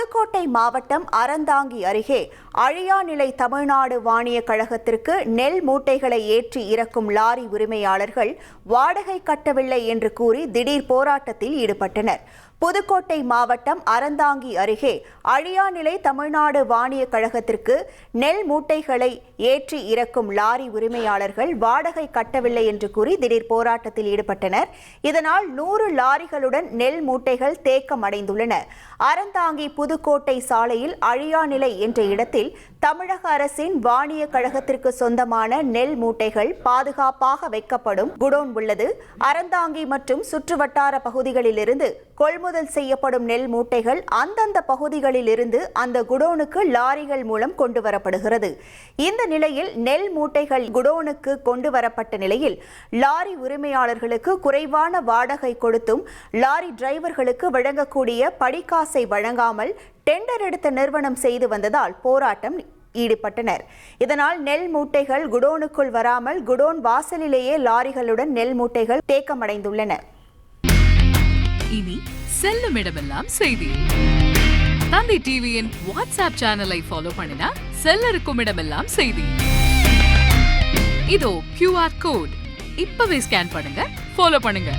புதுக்கோட்டை மாவட்டம் அறந்தாங்கி அருகே அழியாநிலை தமிழ்நாடு வாணிய கழகத்திற்கு நெல் மூட்டைகளை ஏற்றி இறக்கும் லாரி உரிமையாளர்கள் வாடகை கட்டவில்லை என்று கூறி திடீர் போராட்டத்தில் ஈடுபட்டனர். புதுக்கோட்டை மாவட்டம் அறந்தாங்கி அருகே அழியாநிலை தமிழ்நாடு வாணிய கழகத்திற்கு நெல் மூட்டைகளை ஏற்றி இறக்கும் லாரி உரிமையாளர்கள் வாடகை கட்டவில்லை என்று கூறி திடீர் போராட்டத்தில் ஈடுபட்டனர். இதனால் 100 லாரிகளுடன் நெல் மூட்டைகள் தேக்கமடைந்துள்ளன. அறந்தாங்கி புதுக்கோட்டை சாலையில் அழியாநிலை என்ற இடத்தில் தமிழக அரசின் வாணிய கழகத்திற்கு சொந்தமான நெல் மூட்டைகள் பாதுகாப்பாக வைக்கப்படும் குடோன் உள்ளது. அறந்தாங்கி மற்றும் சுற்றுவட்டார பகுதிகளிலிருந்து கொள்முதல் செய்யப்படும் நெல் மூட்டைகள் அந்தந்த பகுதிகளில் இருந்து அந்த குடோனுக்கு லாரிகள் மூலம் கொண்டு வரப்படுகிறது. இந்த நிலையில் நெல் மூட்டைகள் குடோனுக்கு கொண்டு வரப்பட்ட நிலையில் லாரி உரிமையாளர்களுக்கு குறைவான வாடகை கொடுத்தும் லாரி டிரைவர்களுக்கு வழங்கக்கூடிய படிக்காசை வழங்காமல் டெண்டர் எடுத்த நிறுவனம் செய்து வந்ததால் போராட்டம் ஈடுபட்டனர். இதனால் நெல் மூட்டைகள் குடோனுக்குள் வராமல் குடோன் வாசலிலேயே லாரிகளுடன் நெல் மூட்டைகள் தேக்கமடைந்துள்ளன. இனி செல்லும் இடமெல்லாம் செய்தி. தந்தி டிவியின் வாட்ஸ்அப் சேனலை ஃபாலோ பண்ணினா செல்ல இருக்கும் இடமெல்லாம் செய்தி. இதோ QR கோட் இப்பவே ஸ்கேன் பண்ணுங்க, ஃபாலோ பண்ணுங்க.